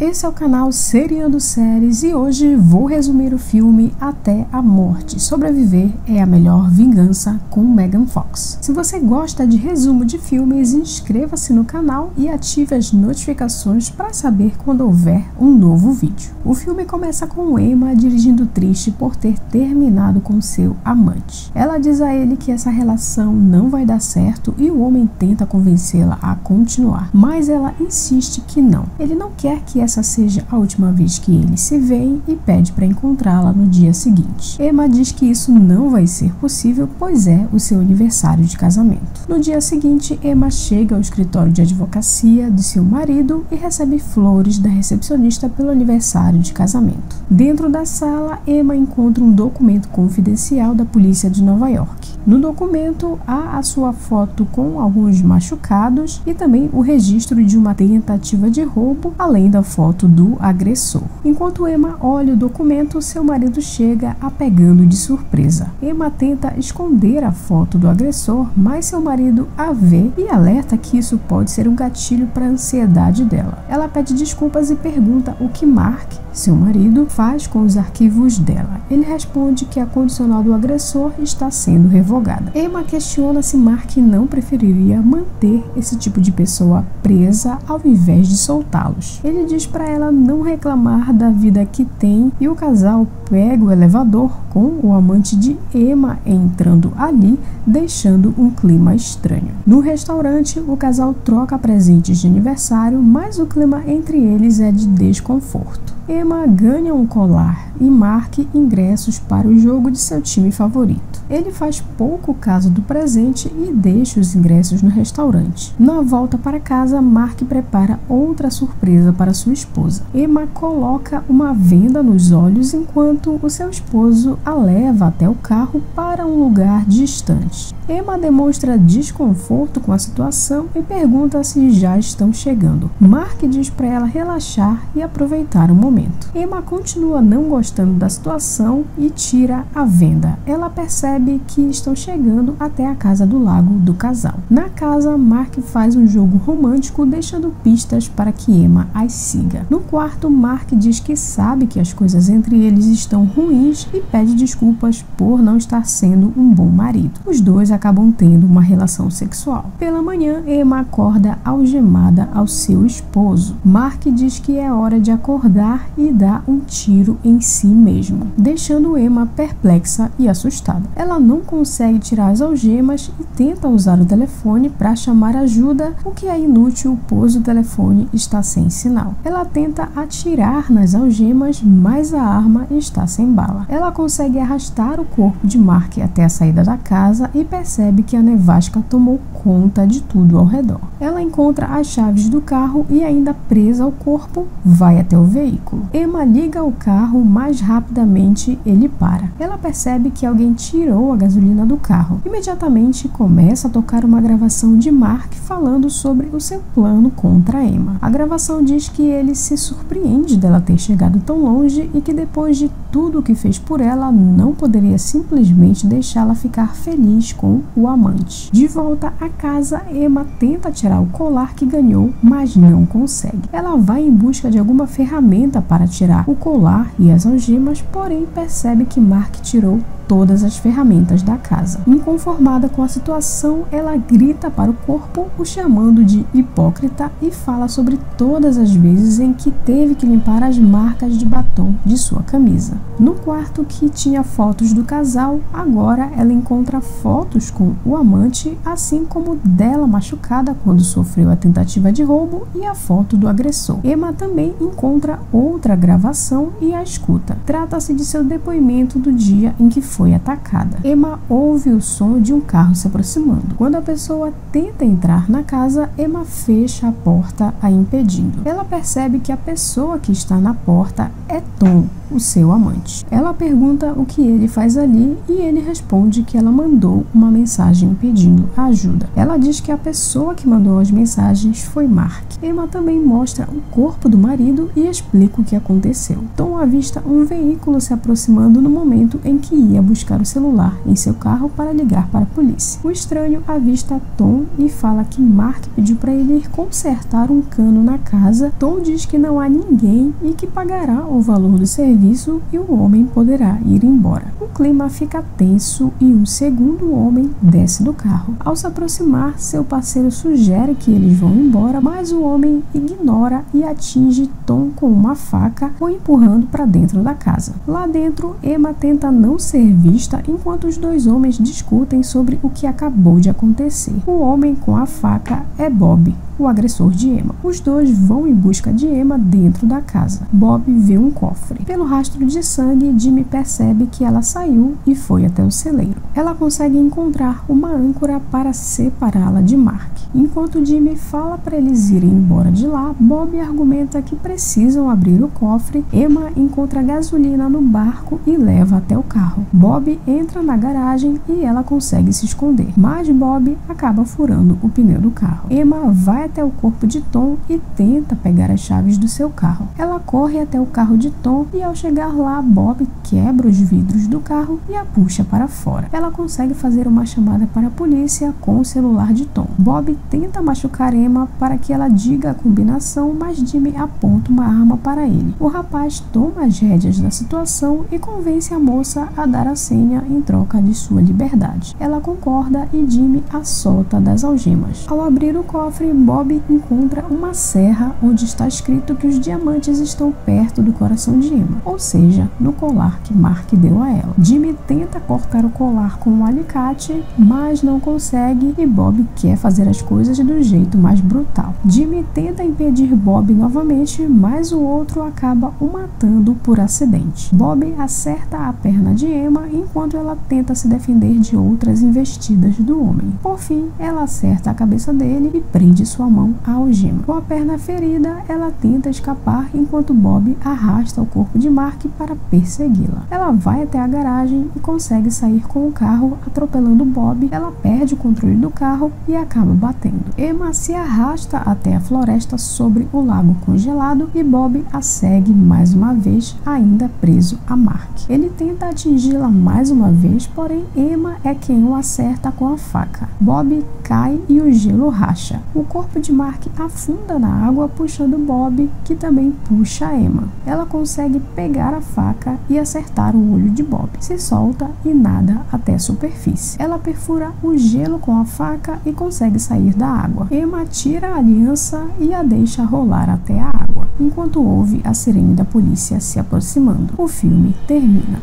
Esse é o canal Seriando Séries e hoje vou resumir o filme Até a Morte. Sobreviver é a melhor vingança com Megan Fox. Se você gosta de resumo de filmes, inscreva-se no canal e ative as notificações para saber quando houver um novo vídeo. O filme começa com Emma dirigindo triste por ter terminado com seu amante. Ela diz a ele que essa relação não vai dar certo e o homem tenta convencê-la a continuar, mas ela insiste que não. Ele não quer que essa seja a última vez que eles se veem e pede para encontrá-la no dia seguinte. Emma diz que isso não vai ser possível, pois é o seu aniversário de casamento. No dia seguinte, Emma chega ao escritório de advocacia de seu marido e recebe flores da recepcionista pelo aniversário de casamento. Dentro da sala, Emma encontra um documento confidencial da polícia de Nova York. No documento, há a sua foto com alguns machucados e também o registro de uma tentativa de roubo, além da foto do agressor. Enquanto Emma olha o documento, seu marido chega a pegando de surpresa. Emma tenta esconder a foto do agressor, mas seu marido a vê e alerta que isso pode ser um gatilho para a ansiedade dela. Ela pede desculpas e pergunta o que Mark, seu marido, faz com os arquivos dela. Ele responde que a condicional do agressor está sendo revogada. Emma questiona se Mark não preferiria manter esse tipo de pessoa presa ao invés de soltá-los. Ele diz para ela não reclamar da vida que tem e o casal pega o elevador com o amante de Emma entrando ali, deixando um clima estranho. No restaurante, o casal troca presentes de aniversário, mas o clima entre eles é de desconforto. Emma ganha um colar e Mark ingressos para o jogo de seu time favorito. Ele faz pouco caso do presente e deixa os ingressos no restaurante. Na volta para casa, Mark prepara outra surpresa para sua esposa. Emma coloca uma venda nos olhos enquanto o seu esposo a leva até o carro para um lugar distante. Emma demonstra desconforto com a situação e pergunta se já estão chegando. Mark diz para ela relaxar e aproveitar o momento. Emma continua não gostando da situação e tira a venda. Ela percebe que estão chegando até a casa do lago do casal. Na casa, Mark faz um jogo romântico, deixando pistas para que Emma as siga. No quarto, Mark diz que sabe que as coisas entre eles estão ruins e pede desculpas por não estar sendo um bom marido. Os dois acabam tendo uma relação sexual. Pela manhã, Emma acorda algemada ao seu esposo. Mark diz que é hora de acordar e dá um tiro em si mesmo, deixando Emma perplexa e assustada. Ela não consegue tirar as algemas e tenta usar o telefone para chamar ajuda, o que é inútil, pois o telefone está sem sinal. Ela tenta atirar nas algemas, mas a arma está sem bala. Ela consegue arrastar o corpo de Mark até a saída da casa e percebe que a nevasca tomou conta de tudo ao redor. Ela encontra as chaves do carro e, ainda presa ao corpo, vai até o veículo. Emma liga o carro, mas rapidamente ele para. Ela percebe que alguém tirou a gasolina do carro. Imediatamente começa a tocar uma gravação de Mark falando sobre o seu plano contra Emma. A gravação diz que ele se surpreende dela ter chegado tão longe e que depois de tudo o que fez por ela, não poderia simplesmente deixá-la ficar feliz com o amante. De volta à casa, Emma tenta tirar o colar que ganhou, mas não consegue. Ela vai em busca de alguma ferramenta para tirar o colar e as algemas, porém percebe que Mark tirou todas as ferramentas da casa. Inconformada com a situação, ela grita para o corpo, o chamando de hipócrita e fala sobre todas as vezes em que teve que limpar as marcas de batom de sua camisa. No quarto que tinha fotos do casal, agora ela encontra fotos com o amante, assim como dela machucada quando sofreu a tentativa de roubo e a foto do agressor. Emma também encontra outra gravação e a escuta. Trata-se de seu depoimento do dia em que foi atacada. Emma ouve o som de um carro se aproximando. Quando a pessoa tenta entrar na casa, Emma fecha a porta, a impedindo. Ela percebe que a pessoa que está na porta é Tom, o seu amante. Ela pergunta o que ele faz ali e ele responde que ela mandou uma mensagem pedindo ajuda. Ela diz que a pessoa que mandou as mensagens foi Mark. Emma também mostra o corpo do marido e explica o que aconteceu. Tom avista um veículo se aproximando no momento em que ia buscar o celular em seu carro para ligar para a polícia. O estranho avista Tom e fala que Mark pediu para ele ir consertar um cano na casa. Tom diz que não há ninguém e que pagará o valor do serviço e o homem poderá ir embora. O clima fica tenso e um segundo homem desce do carro. Ao se aproximar, seu parceiro sugere que eles vão embora, mas o homem ignora e atinge Tom com uma faca, o empurrando para dentro da casa. Lá dentro, Emma tenta não ser vista enquanto os dois homens discutem sobre o que acabou de acontecer. O homem com a faca é Bob, o agressor de Emma. Os dois vão em busca de Emma dentro da casa. Bob vê um cofre. Pelo rastro de sangue, Jimmy percebe que ela saiu e foi até o celeiro. Ela consegue encontrar uma âncora para separá-la de Mark. Enquanto Jimmy fala para eles irem embora de lá, Bob argumenta que precisam abrir o cofre. Emma encontra gasolina no barco e leva até o carro. Bob entra na garagem e ela consegue se esconder, mas Bob acaba furando o pneu do carro. Emma vai até o corpo de Tom e tenta pegar as chaves do seu carro. Ela corre até o carro de Tom e ao chegar lá, Bob quebra os vidros do carro e a puxa para fora. Ela consegue fazer uma chamada para a polícia com o celular de Tom. Bob tenta machucar Emma para que ela diga a combinação, mas Jimmy aponta uma arma para ele. O rapaz toma as rédeas da situação e convence a moça a dar a senha em troca de sua liberdade. Ela concorda e Jimmy a solta das algemas. Ao abrir o cofre, Bob encontra uma serra onde está escrito que os diamantes estão perto do coração de Emma, ou seja, no colar que Mark deu a ela. Jimmy tenta cortar o colar com um alicate, mas não consegue e Bob quer fazer as coisas do jeito mais brutal. Jimmy tenta impedir Bob novamente, mas o outro acaba o matando por acidente. Bob acerta a perna de Emma enquanto ela tenta se defender de outras investidas do homem. Por fim, ela acerta a cabeça dele e prende sua mão à algema. Com a perna ferida, ela tenta escapar enquanto Bob arrasta o corpo de Mark para persegui-la. Ela vai até a garagem e consegue sair com o carro, atropelando Bob. Ela perde o controle do carro e acaba batendo. Emma se arrasta até a floresta sobre o lago congelado e Bob a segue mais uma vez, ainda preso a Mark. Ele tenta atingi-la mais uma vez, porém Emma é quem o acerta com a faca. Bob cai e o gelo racha. O corpo de Mark afunda na água, puxando Bob, que também puxa Emma. Ela consegue pegar a faca e acertar o olho de Bob. Se solta e nada até a superfície. Ela perfura o gelo com a faca e consegue sair da água. Emma tira a aliança e a deixa rolar até a água, enquanto ouve a sirene da polícia se aproximando. O filme termina.